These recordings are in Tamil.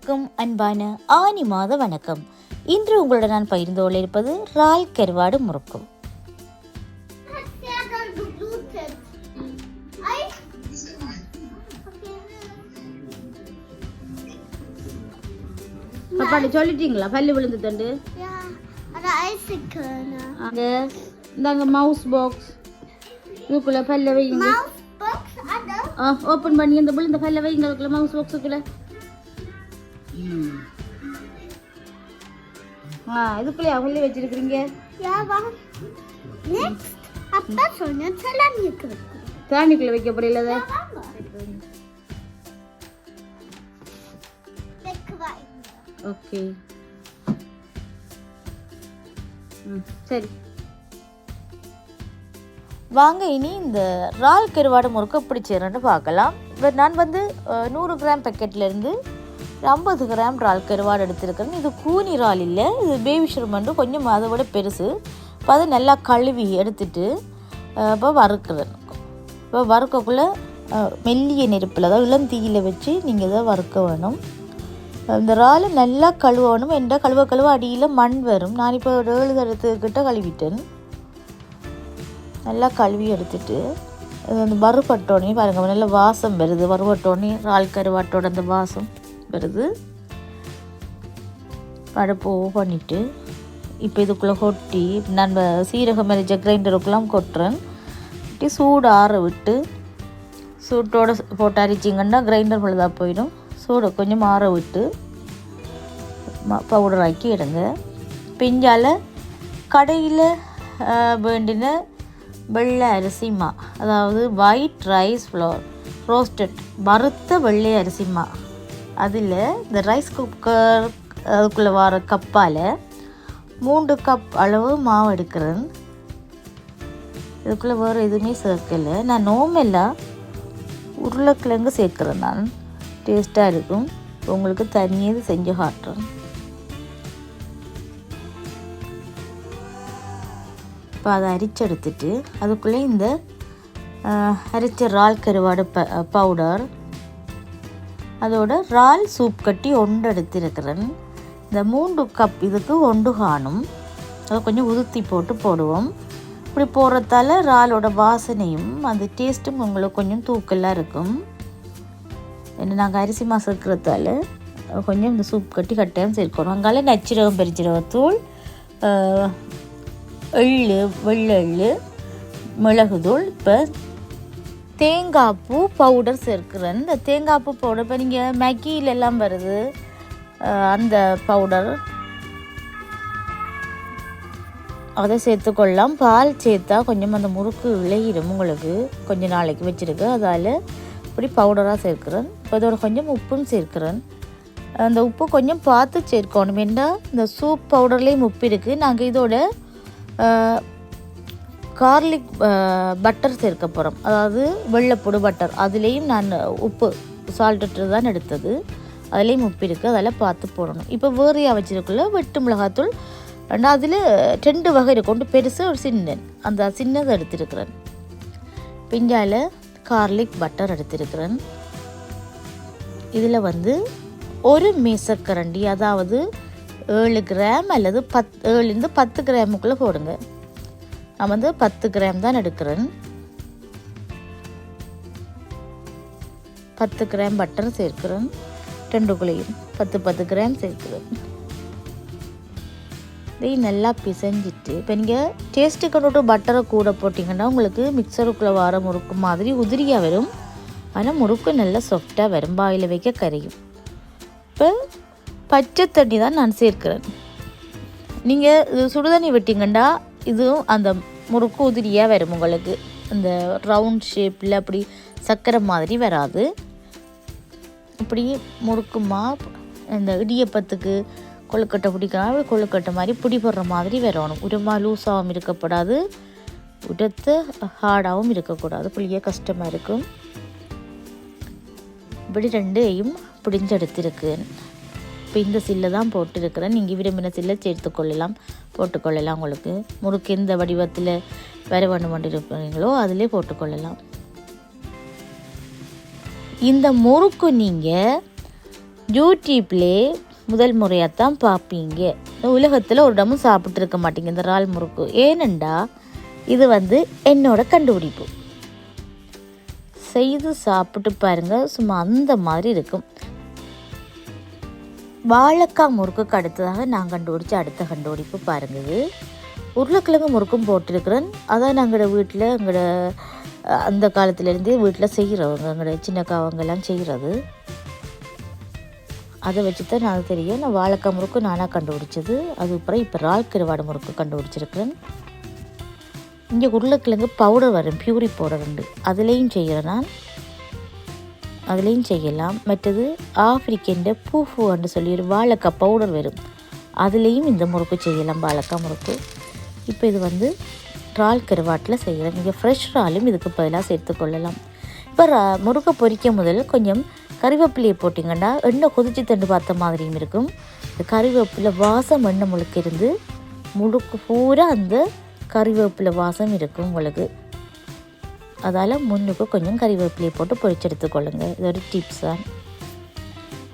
அனைவருக்கும் அன்பான ஆனி மாத வணக்கம். இன்று உங்களுடன் நான் பகிர்ந்து கொள்ள இருப்பது இறால் கருவாடு முறுக்கு. பாப்பாடி சொல்லிட்டீங்களா? பல்லு விழுந்து தண்டு இந்தாங்க மவுஸ் பாக்ஸ், இதுக்குள்ள பல்ல வைங்க. ஓப்பன் பண்ணி அந்த விழுந்த பல்ல வைங்க அதுக்குள்ள மவுஸ் பாக்ஸுக்குள்ள. இதுக்குள்ளே பல்லு வச்சிருக்கிறீங்க. தானிக்குள்ள வைக்க போறீங்களா? ஓகே சரி வாங்க இனி இந்த இறால் கருவாடு முறுக்கு எப்படி செய்யறேன்னு பார்க்கலாம். நான் 100 கிராம் பேக்கெட்லேருந்து 50 கிராம் இறால் கருவாடு எடுத்துருக்கேன். இது கூனி இறால் இல்லை, இது பேபி ஷ்ரிம்ப், கொஞ்சம் அதை விட பெருசு. இப்போ அதை நல்லா கழுவி எடுத்துட்டு இப்போ வறுக்கிறேன். இப்போ வறுக்கக்குள்ளே மெல்லிய நெருப்பில், அதாவது இளந்தீயில் வச்சு நீங்கள் இதை வறுக்க வேணும். இந்த இறால் நல்லா கழுவணும். என்ற கழுவ அடியில் மண் வரும். நான் இப்போ 7 தடத்துக்கிட்ட கழுவிட்டேன். நல்லா கழுவி எடுத்துட்டு அந்த வறுபட்டோடனே பாருங்கள், நல்லா வாசம் வருது. வறுபட்டோடனே இறால் கருவாட்டோட அந்த வாசம் வருது. அடுப்பு பண்ணிவிட்டு இப்போ இதுக்குள்ளே கொட்டி நான் சீரகம் மரிச்ச கிரைண்டருக்குலாம் கொட்டுறேன். கொட்டி சூடு ஆற விட்டு, சூட்டோடு போட்டு அரிச்சிங்கன்னா கிரைண்டர் பொழுதாக போயிடும். சூடை கொஞ்சம் ஆற விட்டு பவுடர் ஆக்கி எடுங்க. பிஞ்சால் கடையில் வேண்டின வெள்ளை அரிசிமா, அதாவது ஒயிட் ரைஸ் ஃப்ளோர் ரோஸ்டட், வறுத்த வெள்ளை அரிசிமா, அதில் இந்த ரைஸ் குக்கர் அதுக்குள்ளே வர கப்பால் 3 கப் அளவு மாவு எடுக்கிறேன். இதுக்குள்ளே வேறு எதுவுமே சேர்க்கலை. நான் நோமெல்லாம் உருளைக்கிழங்கு சேர்க்குறேன். நான் டேஸ்ட்டாக இருக்கும். உங்களுக்கு தனியாக செஞ்சு காட்டுறேன். இப்போ அதை அரிச்செடுத்துட்டு அதுக்குள்ளே இந்த அரிச்ச இறால் கருவாடு பவுடர், அதோட இறால் சூப் கட்டி 1 எடுத்திருக்கிறேன். இந்த 3 கப் இதுக்கு 1 காணும். அதை கொஞ்சம் உதுத்தி போடுவோம். இப்படி போடுறதால இறாலோட வாசனையும் அந்த டேஸ்ட்டும் உங்களுக்கு கொஞ்சம் தூக்கலாக இருக்கும். என்ன நாங்கள் அரிசி மாசம் இருக்கிறதால கொஞ்சம் இந்த சூப் கட்டி கட்டாயம் சேர்க்கணும். அங்கால நச்சிரகம் பெருஞ்சீரகத்தூள், எள்ளு, வெள்ளை எள்ளு, மிளகுத்தூள். இப்போ தேங்காய் பூ பவுடர் சேர்க்குறேன். இந்த தேங்காய் பூ பவுடர் இப்போ நீங்கள் மேகியிலெல்லாம் வருது அந்த பவுடர், அதை சேர்த்துக்கொள்ளலாம். பால் சேர்த்தா கொஞ்சம் அந்த முறுக்கு விளையிடும். உங்களுக்கு கொஞ்சம் நாளைக்கு வச்சுருக்கு, அதால் இப்படி பவுடராக சேர்க்குறேன். இப்போ இதோட கொஞ்சம் உப்பும் சேர்க்குறேன். அந்த உப்பு கொஞ்சம் பார்த்து சேர்க்கணும். ஏன்னா இந்த சூப் பவுடர்லேயும் உப்பு இருக்குது. நாங்கள் இதோட கார்லிக் பட்டர் சேர்க்க போகிறோம், அதாவது வெள்ளைப்பூடு பட்டர். அதுலேயும் நான் உப்பு சால்ட்டு தான் எடுத்தது, அதுலேயும் உப்பு இருக்குது, அதெல்லாம் பார்த்து போடணும். இப்போ வேறையாக வச்சுருக்குள்ள வெட்டு மிளகாத்தூள், அதில் 2 வகை இருக்கும். ஒன்று பெருசு, ஒரு சின்ன. அந்த சின்னதை எடுத்துருக்கிறேன். பிஞ்சால் கார்லிக் பட்டர் எடுத்திருக்கிறேன். இதில் 1 மேசக்கரண்டி, அதாவது 7 கிராம் அல்லது 7லேருந்து 10 கிராமுக்குள்ளே போடுங்க. நான் 10 கிராம் தான் எடுக்கிறேன். 10 கிராம் பட்டர் சேர்க்கிறேன். 2குள்ளேயும் 10 கிராம் சேர்க்கிறேன். இதையும் நல்லா பிசைஞ்சிட்டு, இப்போ நீங்கள் டேஸ்ட்டுக்கு கொண்டு பட்டரை கூட போட்டிங்கன்னா உங்களுக்கு மிக்சருக்குள்ளே வர முறுக்கு மாதிரி உதிரியாக வரும். ஆனால் முறுக்கு நல்லா சாஃப்டாக வரும், வாயில் வைக்க கரையும். இப்போ பச்சை தண்ணி தான் நான் சேர்க்கிறேன். நீங்கள் இது சுடுதண்ணி விட்டிங்கன்னா இதுவும் அந்த முறுக்கு உதிரியாக வரும். உங்களுக்கு அந்த ரவுண்ட் ஷேப்பில் அப்படி சக்கரை மாதிரி வராது. இப்படி முறுக்குமா இந்த இடியப்பத்துக்கு கொழுக்கட்டை பிடிக்கலாம், கொழுக்கட்டை மாதிரி பிடி போடுற மாதிரி வரணும். உரமா லூஸாகவும் இருக்கப்படாது, உடத்த ஹார்டாகவும் இருக்கக்கூடாது, புளிய கஷ்டமாக இருக்கும். இப்படி 2ஐயும் பிடிஞ்செடுத்திருக்கு. இப்போ இந்த சில்லை தான் போட்டிருக்கிறேன். நீங்கள் விரும்பின சில்லை போட்டுக்கொள்ளலாம். உங்களுக்கு முறுக்கு எந்த வடிவத்தில் வர வேண்டு இருப்பீங்களோ அதிலே போட்டுக்கொள்ளலாம். இந்த முறுக்கு நீங்கள் யூடியூப்லே முதல் முறையாக தான் பார்ப்பீங்க. உலகத்தில் ஒரு இடமும் சாப்பிட்ருக்க மாட்டீங்க இந்த இறால் முறுக்கு. ஏனெண்டா இது என்னோட கண்டுபிடிப்பு. செய்து சாப்பிட்டு பாருங்கள், சும்மா அந்த மாதிரி இருக்கும். வாழைக்காய் முறுக்குக்கு அடுத்ததாக நான் கண்டுபிடிச்ச அடுத்த கண்டுபிடிப்பு பாருங்கள். இது உருளைக்கிழங்கு முறுக்கும் போட்டிருக்கிறேன். அதான் நாங்களோட வீட்டில் எங்களோட அந்த காலத்துலேருந்தே வீட்டில் செய்கிறவங்க, எங்களோட சின்னக்காவங்கெல்லாம் செய்கிறது. அதை வச்சு தான் நான் தெரியும். நான் வாழைக்காய் முறுக்கு நானாக கண்டுபிடிச்சது. அதுக்கப்புறம் இப்போ இறால் கருவாடு முறுக்கு கண்டுபிடிச்சிருக்கிறேன். இங்கே உருளைக்கிழங்கு பவுடர் வரும், பியூரி பவுடர் உண்டு, அதுலேயும் செய்கிறேன் நான். அதுலேயும் செய்யலாம். மற்றது ஆஃப்ரிக்கன் பூஃபுன்னு சொல்லி ஒரு வாழைக்காய் பவுடர் வரும், அதுலேயும் இந்த முறுக்கு செய்யலாம், வாழைக்காய் முறுக்கு. இப்போ இது இறால் கருவாட்டில் செய்கிறேன். நீங்கள் ஃப்ரெஷ் இறாலும் இதுக்கு பதிலாக சேர்த்துக்கொள்ளலாம். இப்போ முறுக்கை பொரிக்க முதல் கொஞ்சம் கறிவேப்பிலையை போட்டிங்கன்னா எண்ணெய் கொதிச்சு தண்டு பார்த்த மாதிரியும் இருக்கும். இந்த கறிவேப்பிலை வாசம் எண்ணெய் முழுக்க இருந்து முழுக்கு பூரா அந்த கறிவேப்பிலை வாசம் இருக்கும் உங்களுக்கு. அதால் முன்னுக்கு கொஞ்சம் கறிவேப்பிலையை போட்டு பொரிச்செடுத்துக்கொள்ளுங்க. இது ஒரு டிப்ஸ் தான்.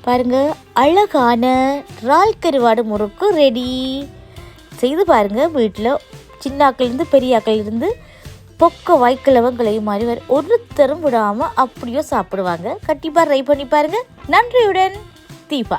பாருங்கள், அழகான இறால் கருவாடு முறுக்கு ரெடி. செய்து பாருங்கள். வீட்டில் சின்னாக்கிலிருந்து பெரியாக்கிலிருந்து பொக்க வாய்க்கிழவங்களையும் மாதிரி ஒருத்தரும் விடாமல் அப்படியோ சாப்பிடுவாங்க. கண்டிப்பாக ட்ரை பண்ணி பாருங்கள். நன்றியுடன், தீபா.